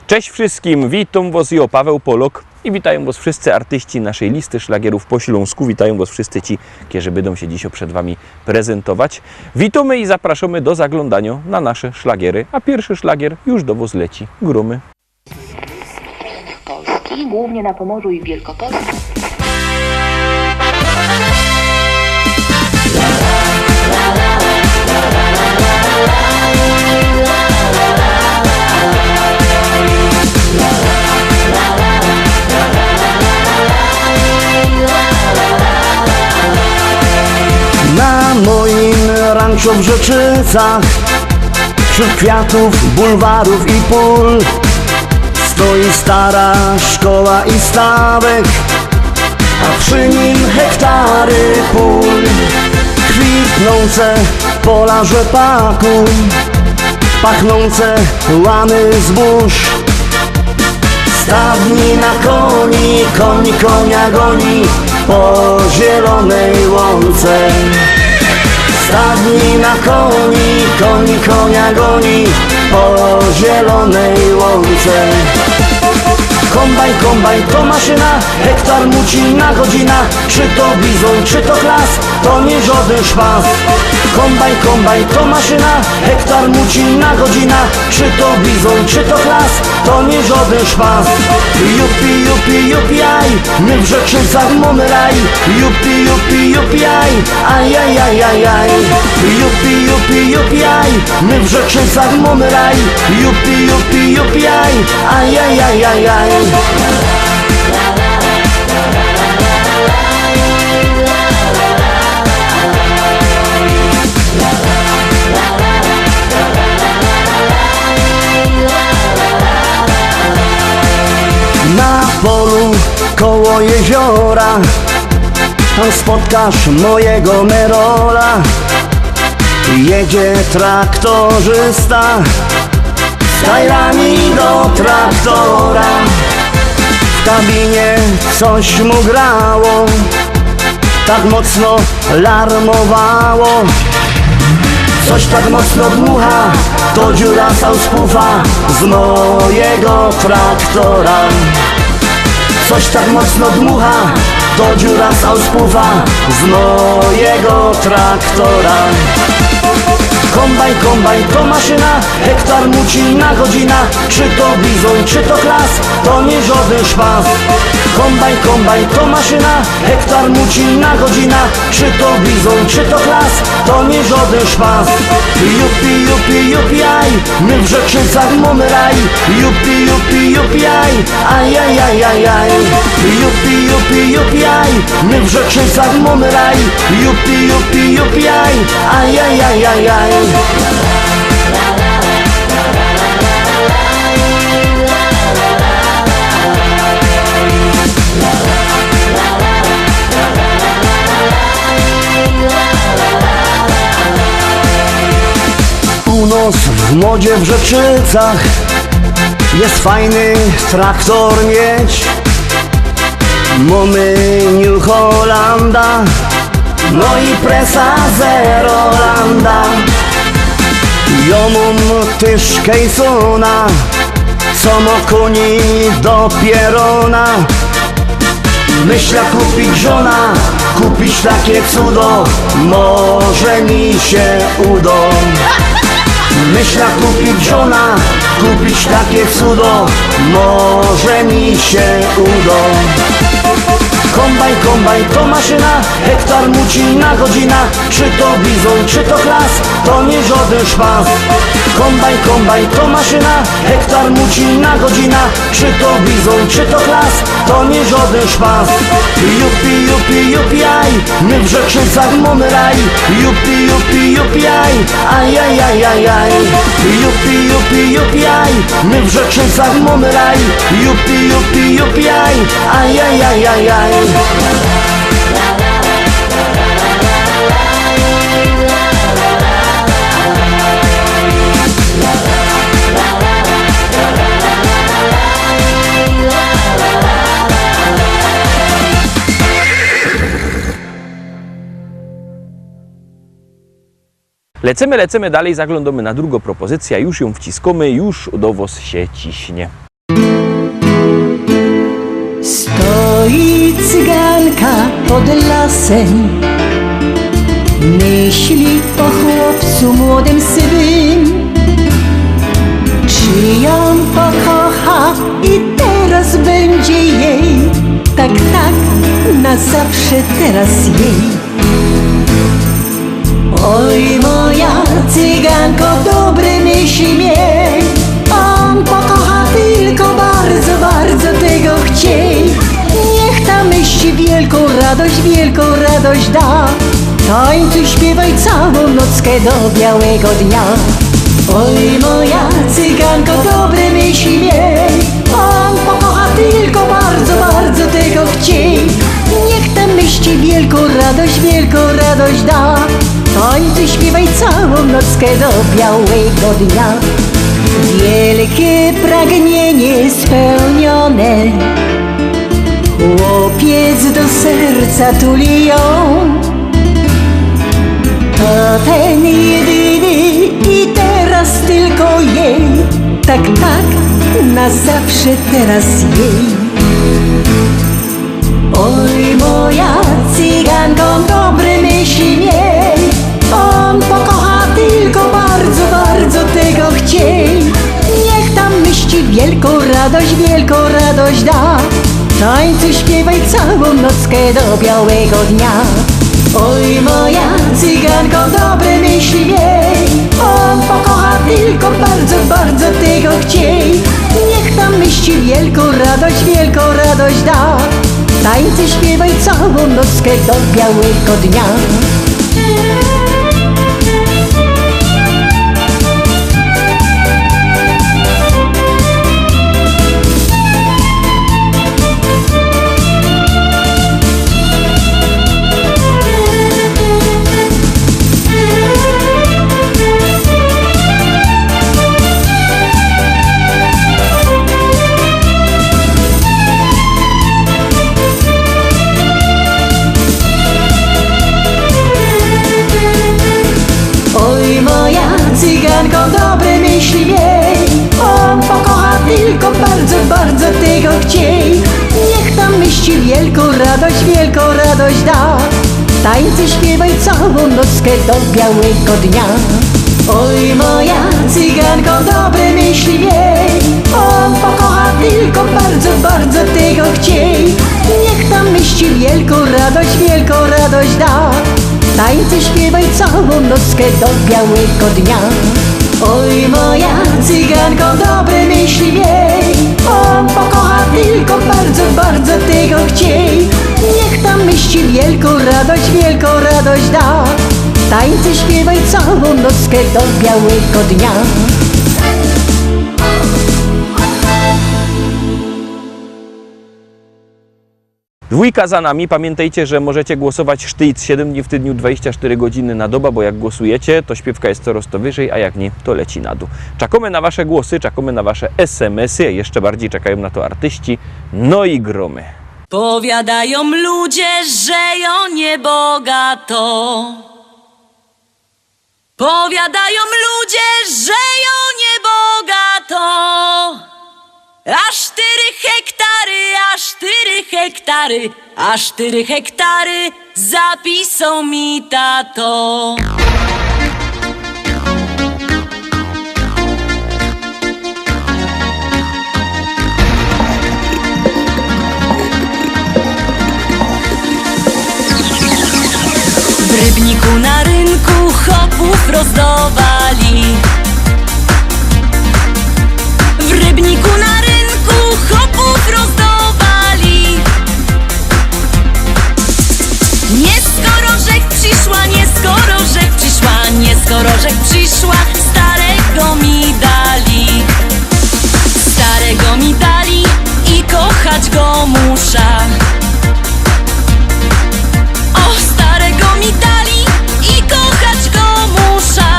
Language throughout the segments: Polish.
Cześć wszystkim, witam Was, ja Paweł Polok i witają Was wszyscy artyści naszej listy szlagierów po śląsku. Witają Was wszyscy ci, którzy będą się dzisiaj przed Wami prezentować. Witamy i zapraszamy do zaglądania na nasze szlagiery, a pierwszy szlagier już do Was leci. Grumy. Polski, głównie na Pomorzu i Wielkopolsce. Na moim rancho w Rzeczycach, wśród kwiatów, bulwarów i pól, stoi stara szkoła i stawek, a przy nim hektary pól. Kwitnące pola rzepaku, pachnące łany zbóż. Stadni na koni, koń konia goni po zielonej łące. Stadni na koni, koń konia goni po zielonej łące. Kombajn, kombajn to maszyna, hektar muci na godzina. Czy to bizon, czy to klas, to nie żaden szpas. Kombajn, kombajn to maszyna, hektar muci na godzina. Czy to bizon, czy to klas, to nie żaden szpas. Jupi, jupi, jupi, aj, my w Rzeczycach mamy raj. Jupi, jupi, jupi, aj, aj, aj, aj, aj, aj. Jupi, jupi, jupi, aj, my w Rzeczycach mamy raj. Jupi, jupi, jupi, aj, aj, aj, aj, aj, aj. Na polu koło jeziora, tam spotkasz mojego Merola. Jedzie traktorzysta z tajrami do traktora. W kabinie coś mu grało, tak mocno larmowało. Coś tak mocno dmucha, to dziura sauspufa z mojego traktora. Coś tak mocno dmucha, to dziura sauspufa z mojego traktora. Kombajn, kombajn to maszyna, hektar muci na godzina. Czy to bizon, czy to klas, to nie żaden szpas. Kombajn, kombajn to maszyna, hektar muci na godzina. Czy to bizon, czy to klas, to nie żaden szpas. Jupi, jupi, jupi, aj, my w Rzeczycach mamy raj. Jupi, jupi, jupi, aj, aj, aj, aj, aj, aj. Jupi, jupi, jupi, aj, my w Rzeczycach mamy raj. Jupi, jupi, jupi, aj, aj, aj, aj, aj, aj. Północ w modzie w Rzeczycach, jest fajny traktor mieć. Mamy New Hollanda, no i presa Zerolanda. Ja mam też Kejsona, co ma koni do pierona. Myślę kupić żona, kupić takie cudo, może mi się uda. Myślę kupić żona, kupić takie cudo, może mi się uda. Kombajn, kombajn to maszyna, hektar muci na godzina. Czy to bizon, czy to klas, to nie żaden szpas. Kombajn, kombajn to maszyna, hektar muci na godzina. Czy to bizon, czy to klas, to nie żaden szpas. Jupi, jupi, jupi, aj, my w Rzeczycach mamy raj. Jupi, jupi, jupi, aj, aj, aj, aj, aj, aj. Jupi, jupi, jupi, aj, my w Rzeczycach mamy raj. Jupi, jupi, jupi, aj, aj, aj, aj, aj, aj. Lecimy dalej, zaglądamy na drugą propozycję, już ją wciskamy, już do Was się ciśnie. Stoi cyganka pod lasem, myśli o chłopcu młodym sywym. Czy ją pokocha i teraz będzie jej, tak, tak, na zawsze teraz jej. Oj, moja cyganko, dobre myśli miej, on pokocha tylko bardzo, bardzo tego chciej. Niech ta myśl wielką radość da. Tańcuj, śpiewaj całą nockę do białego dnia. Oj, moja cyganko, dobre myśli miej, on pokocha tylko bardzo, bardzo tego chciej. Niech ta myśl wielką radość da. Tańcuj, śpiewaj całą nockę do białego dnia. Wielkie pragnienie spełnione, chłopiec do serca tuli ją. To ten jedyny i teraz tylko jej, tak, tak, na zawsze teraz jej. Oj, moja cyganko, dobre myśli miej, on pokocha tylko bardzo, bardzo tego chciej. Niech tam myśli wielką radość da. Tańcuj, śpiewaj całą nockę do białego dnia. Oj, moja cyganko, dobre myśli miej, on pokocha tylko bardzo, bardzo tego chciej. Niech tam myśli wielką radość da. Tańcuj, śpiewaj całą nockę do białego dnia. Cyganko, dobre myśli miej, on pokocha tylko bardzo, bardzo tego chciej. Niech tam myśli wielką radość da. Tańcuj, śpiewaj całą nockę do białego dnia. Oj, moja cyganko, dobre myśli miej, on pokocha tylko bardzo, bardzo tego chciej. Niech tam myśli wielką radość da. Tańcuj, śpiewaj całą nockę do białego dnia. Oj, moja cyganko, dobre myśli miej, on pokocha tylko bardzo, bardzo tego chciej. Niech tam myśli wielką radość da. Tańcuj, śpiewaj całą nockę do białego dnia. Dwójka za nami. Pamiętajcie, że możecie głosować sztyc 7 dni w tygodniu, 24 godziny na dobę, bo jak głosujecie, to śpiewka jest coraz to wyżej, a jak nie, to leci na dół. Czekamy na wasze głosy, czekamy na wasze SMS-y, jeszcze bardziej czekają na to artyści, no i gromy. Powiadają ludzie, że ją niebogato. Powiadają ludzie, że ją niebogato. A 4 hektary, a 4 hektary zapisał mi tato. W Rybniku na rynku chopów rozdawali. W Rybniku na rynku chopów rozdawali. Nie skoro rzek przyszła, nie skoro rzek przyszła, nie skoro rzek przyszła, starego mi dali. Starego mi dali i kochać go muszę. O, starego mi dali i kochać go muszę.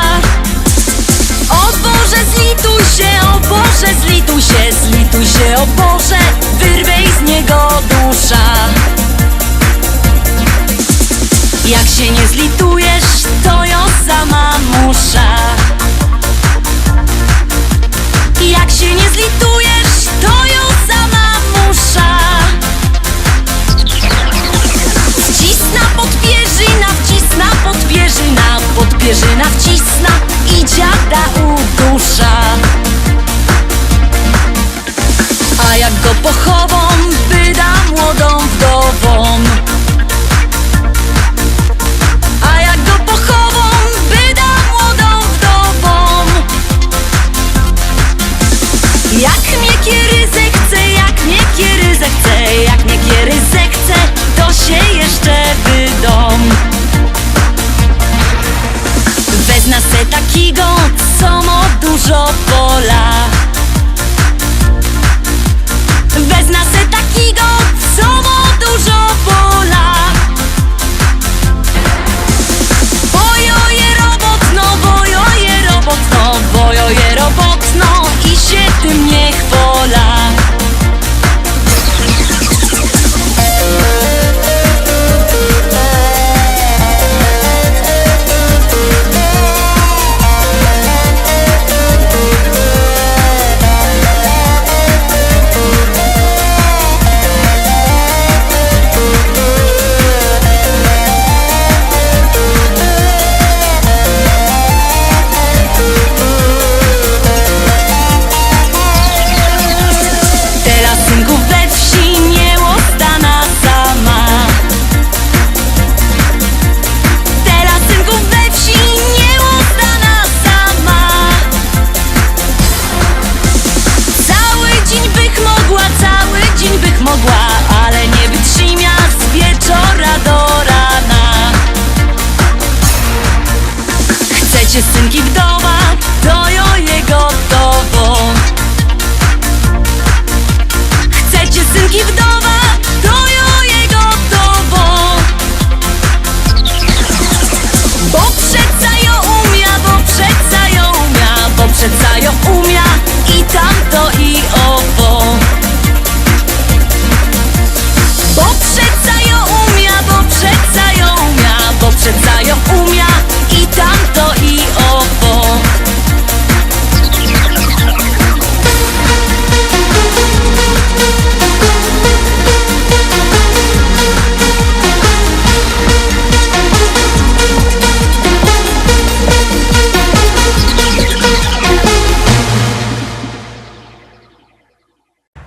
O Boże, zlituj się, o Boże, zlituj się, zlituj się, o Boże, wyrwej z niego dusza. Jak się nie zlitujesz, to ją sama muszę. Jak się nie zlitujesz, to ją sama muszę. wcisna i dziada udusza. A jak go pochową, wyda młodą wdową. A jak go pochową, wyda młodą wdową. Jak mnie kiery zechce, jak mnie kiery zechce, jak mnie kiery zechce, to się jeszcze wydom. Wezna se takiego, co ma dużo pola. Wezna se takiego, co ma dużo pola. Bojoje robotno, bojoje robotno, bojoje robotno i się tym nie chwola. Ale nie wytrzyma z wieczora do rana. Chcecie synki wdowa, to jo je gotowo. Chcecie synki wdowa, to jo je gotowo. Bo przeca jo umia, bo przeca jo umia, bo przeca jo umia i tamto i owo. Bo przeca ją umia, bo przeca ją umia, bo przeca ją umia i tamto i owo.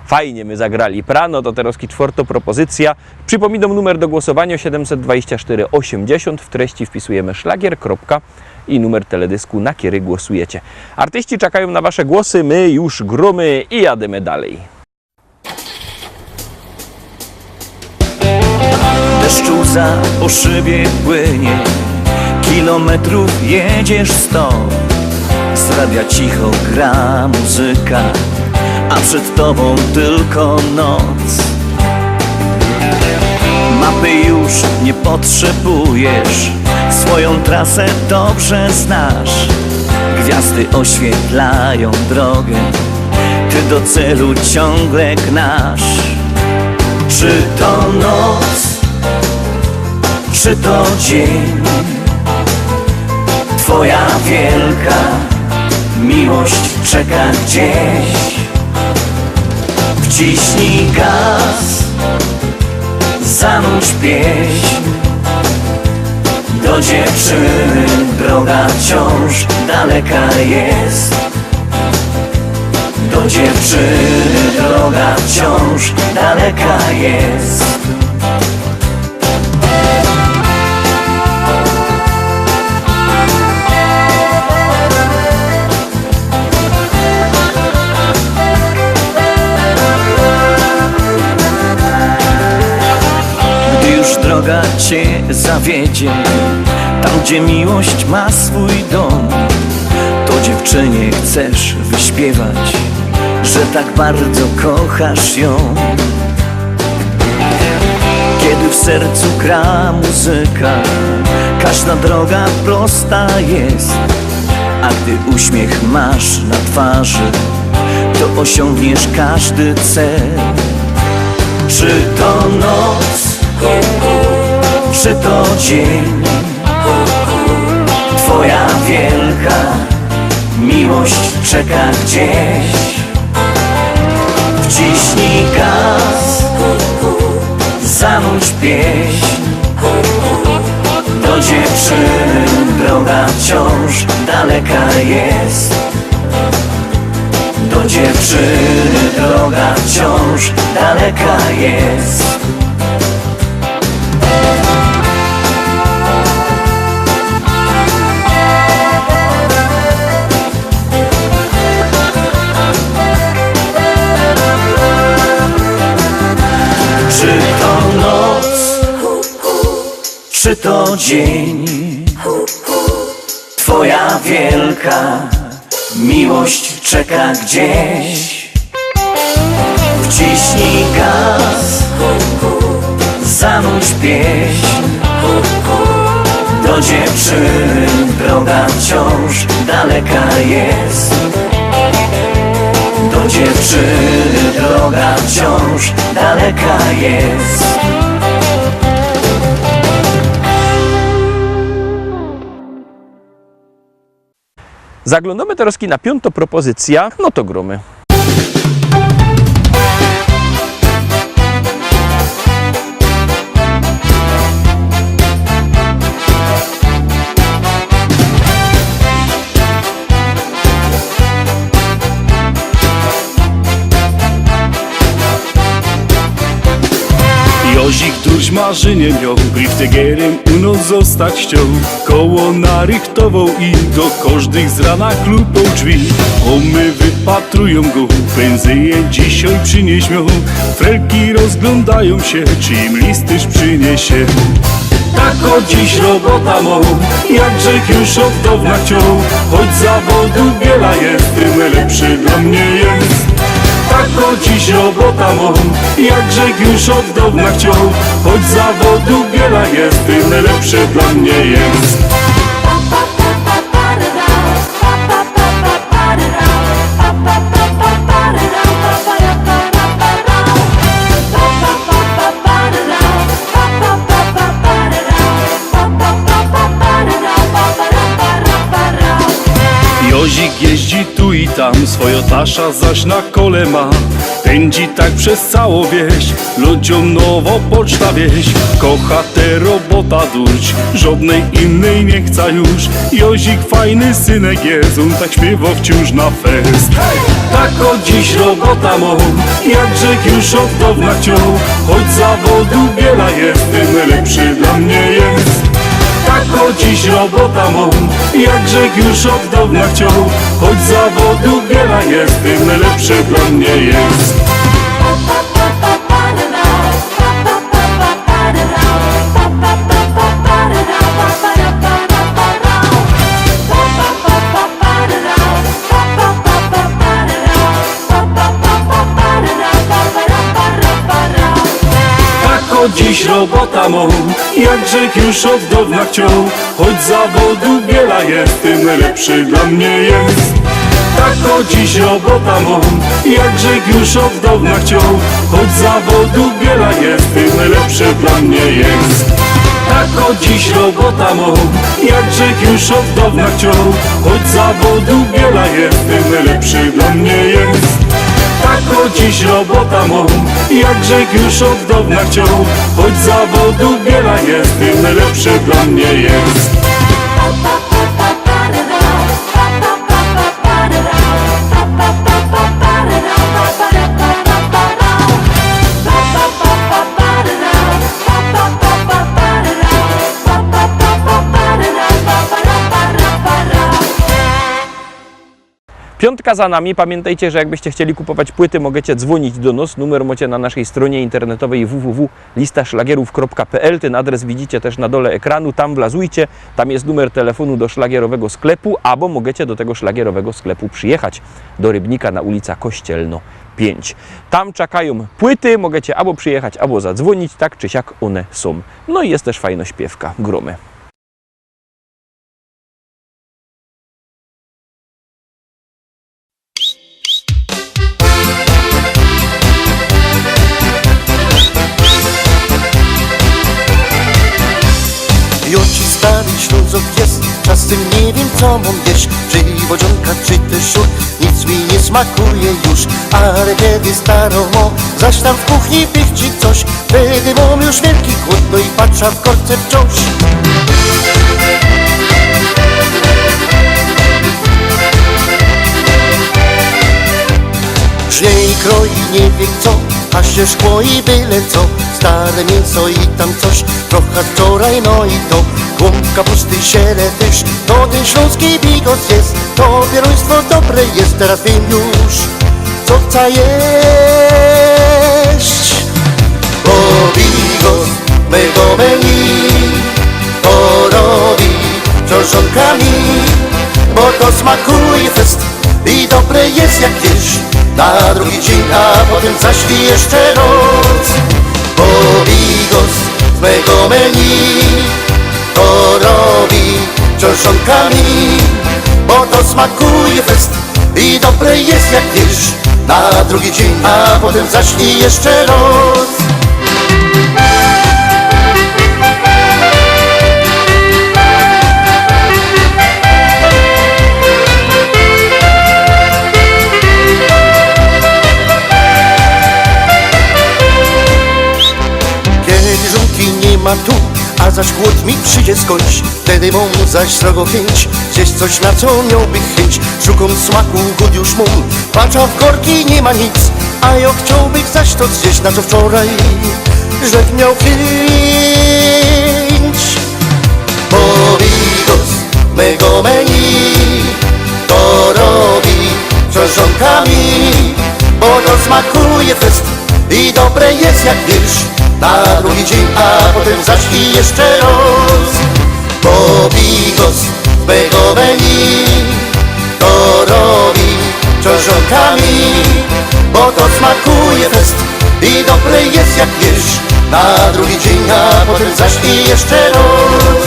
Fajnie my zagrali prano, to teraz czwarta propozycja. Przypominam numer do głosowania 724 80. W treści wpisujemy szlagier, kropka i numer teledysku, na który głosujecie. Artyści czekają na wasze głosy, my już gromy i jademy dalej. Deszczu łza po szybie płynie, kilometrów jedziesz 100. Z radia cicho gra muzyka, a przed tobą tylko noc. Mapy już nie potrzebujesz, swoją trasę dobrze znasz. Gwiazdy oświetlają drogę, ty do celu ciągle gnasz. Czy to noc, czy to dzień, twoja wielka miłość czeka gdzieś. Wciśnij gaz, zanurz pieśń. Do dziewczyny droga wciąż daleka jest. Do dziewczyny droga wciąż daleka jest. Droga cię zawiedzie, tam gdzie miłość ma swój dom, to dziewczynie chcesz wyśpiewać, że tak bardzo kochasz ją. Kiedy w sercu gra muzyka, każda droga prosta jest, a gdy uśmiech masz na twarzy, to osiągniesz każdy cel. Czy to noc, czy to dzień, twoja wielka miłość czeka gdzieś. Wciśnij gaz, zanurz pieśń. Do dziewczyny dziewczyny droga wciąż daleka jest. Do dziewczyny droga wciąż daleka jest. Czy to noc, czy to dzień, twoja wielka miłość czeka gdzieś. Wciśnij gaz, zanudź pieśń. Do dziewczyny droga wciąż daleka jest. Do dziewczyny droga wciąż daleka jest. Zaglądamy teraz na piątą propozycja, no to gromy. Jozik tuż marzenie miał, briftegerem uno zostać chciał. Koło narychtował i do każdych z rana klupał drzwi. Omy wypatrują go, pędzeje dzisiaj przynieś miał. Frelki rozglądają się, czy im listyż przyniesie. Tak o dziś robota mą, jakże już od dawna chciał. Choć zawodu wiele jest, tym lepszy dla mnie jest. Tak o dziś robota mą, jakże już od dawna chciał. Choć zawodu wiele jest, tym lepszy dla mnie jest. Jozik jeździ tu i tam, swoją tasza zaś na kole ma. Pędzi tak przez całą wieś, ludziom nowo poczta wieś. Kocha te robota durć, żadnej innej nie chce już. Jozik fajny synek jest, on tak śpiewa wciąż na fest. Tak o dziś robota mą, jakże już od dawna chciał. Choć zawodu wiele jest, tym lepszy dla mnie jest. Tak o dziś robota mą, jakże już od dawna chciał. Choć zawodu wiele jest, tym lepszy dla mnie jest. Dziś robota mą, jakże już od dawna chciał. Choć zawodu wiele jest, tym lepszy dla mnie jest. Tak o dziś robota mą, jakże już od dawna chciał. Choć zawodu wiele jest, tym lepszy dla mnie jest. Tak o dziś robota mą, jakże już od dawna chciał. Choć zawodu wiele jest, tym lepszy dla mnie jest. Tak o dziś robota mą, jakże już od dawna chciał. Choć zawodu wiele jest, tym lepszy dla mnie jest. Piątka za nami. Pamiętajcie, że jakbyście chcieli kupować płyty, możecie dzwonić do nas. Numer macie na naszej stronie internetowej www.listaszlagierów.pl. Ten adres widzicie też na dole ekranu. Tam wlazujcie. Tam jest numer telefonu do szlagierowego sklepu, albo możecie do tego szlagierowego sklepu przyjechać do Rybnika na ulica Kościelno 5. Tam czekają płyty. Możecie albo przyjechać, albo zadzwonić. Tak czy siak one są. No i jest też fajna śpiewka. Gromy. Śluzok jest, czasem nie wiem co mam jeść. Czy wodzionka, czy też szur, nic mi nie smakuje już. Ale kiedy staromo, zaś tam w kuchni pichci coś, wtedy mam już wielki głód, no i patrzę w korce wciąż. kroi nie wie co, a się szkło i byle co. Stare mięso i tam coś, trochę wczoraj, no i to klump kapusty, ziele też. To ten śląski bigos jest, to pieroństwo dobre jest. Teraz wiem już, co chcę jeść. Bo bigos mego menu to robi książonkami, bo to smakuje fest i dobre jest jak jesz. Na drugi dzień, a potem zaśpi jeszcze noc. Bo bigos z mego menu to robi książonkami, bo to smakuje fest i dobre jest jak jesz. Na drugi dzień, a potem zaśpi jeszcze noc. Ma tu, a zaś głód mi przyjdzie skądś. Wtedy mam zaś srogo chęć zjeść coś, na co miałby chęć. Szukam smaku, głód już mam, patrzę w korki, nie ma nic. A ja chciałbym zaś to zjeść, na co wczoraj żech miał chęć. Bo bigos mego menu to robi książonkami, bo to smakuje fest i dobre jest jak wiersz. Na drugi dzień, a potem zaśpi jeszcze roz. Bo bigos mego menu to robi książonkami, bo to smakuje fest i dobre jest jak wiersz. Na drugi dzień, a potem zaśpi jeszcze roz.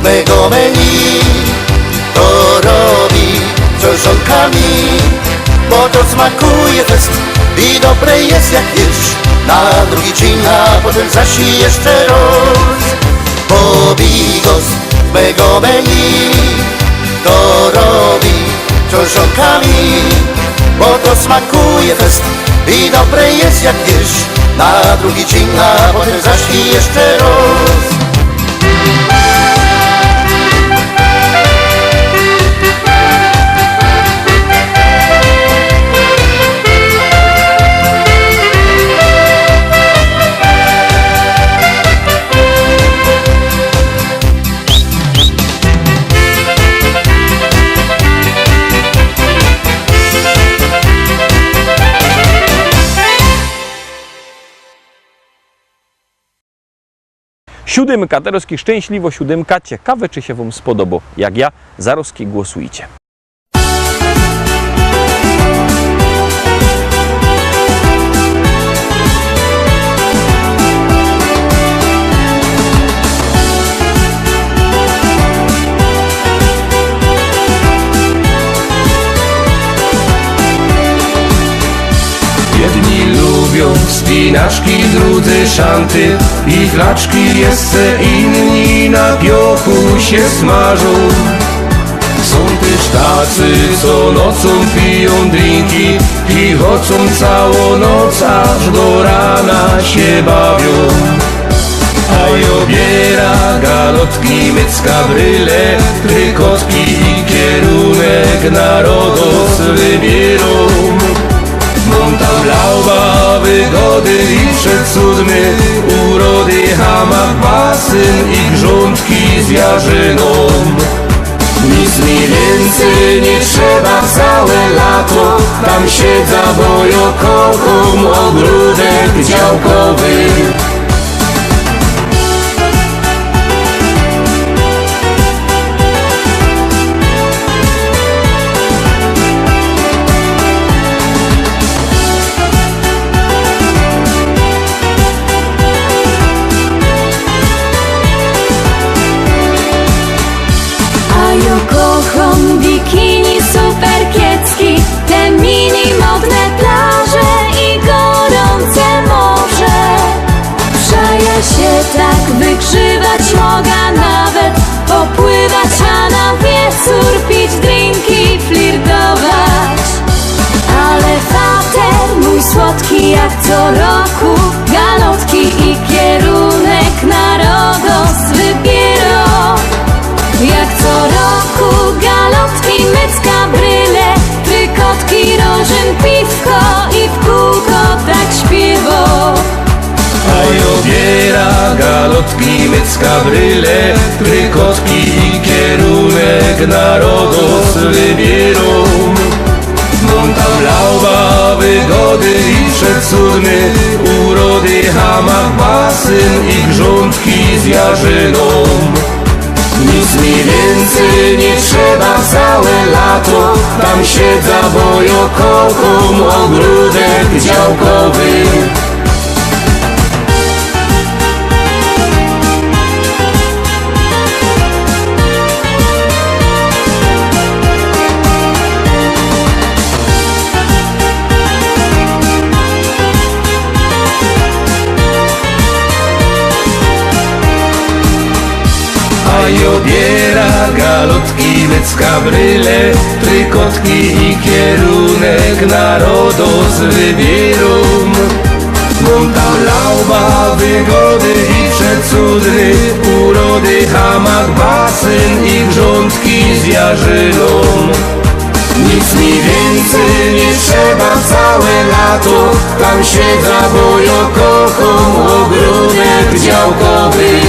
Mego menu to robi książonkami, bo to smakuje fest i dobre jest jak jesz. Na drugi dzień, a potem zaśpi jeszcze roz. Bo bigos mego menu to robi książonkami, bo to smakuje fest i dobre jest jak jesz. Na drugi dzień, a potem zaśpi jeszcze roz. Siódemka, Tarowski szczęśliwo siódemka. Ciekawe, czy się Wam spodoba. Jak ja, Zarowski, głosujcie. Jedni lubią spinaczki, drudzy szanty i klaczki, jeszcze inni na piochu się smażą. Są też tacy, co nocą piją drinki i chodzą całą noc, aż do rana się bawią. A obiera galotki, mycka, bryle, trykotki i kierunek na Rodos wybierą. Montablauba, wygody i przecudny, urody, hamak, basen i grządki z jarzyną. Nic mi więcej nie trzeba całe lato, tam siedza, bo ja kocham ogródek działkowy. Kocham bikini, super kiecki, te mini modne plaże i gorące morze. roku galotki i kierunek na Rodos wybierą. Jak co roku galotki, mycka, bryle, trykotki, rożyn, piwko i w kółko tak śpiewo. A obiera galotki, mycka, bryle, trykotki i kierunek na Rodos wybierą. Montam lauba, wygody i przecudny, urody, hamak, basyn i grządki z jarzyną. Nic mi więcej nie trzeba całe lato, tam siedza, bo ja kocham ogródek działkowy. A obiera galotki, mycka, bryle, trykotki i kierunek na Rodos wybierą. Montam lauba, wygody i przecudny, urody, hamak, basyn i grządki z jarzyną. Nic mi więcej nie trzeba całe lato, tam siedza, bo ja kocham ogródek działkowy.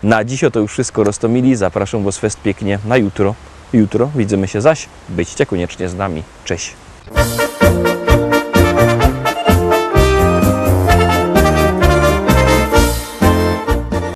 Na dziś to już wszystko, Rostomili. Zapraszam Was fest pięknie na jutro. Jutro widzimy się zaś. Byćcie koniecznie z nami. Cześć!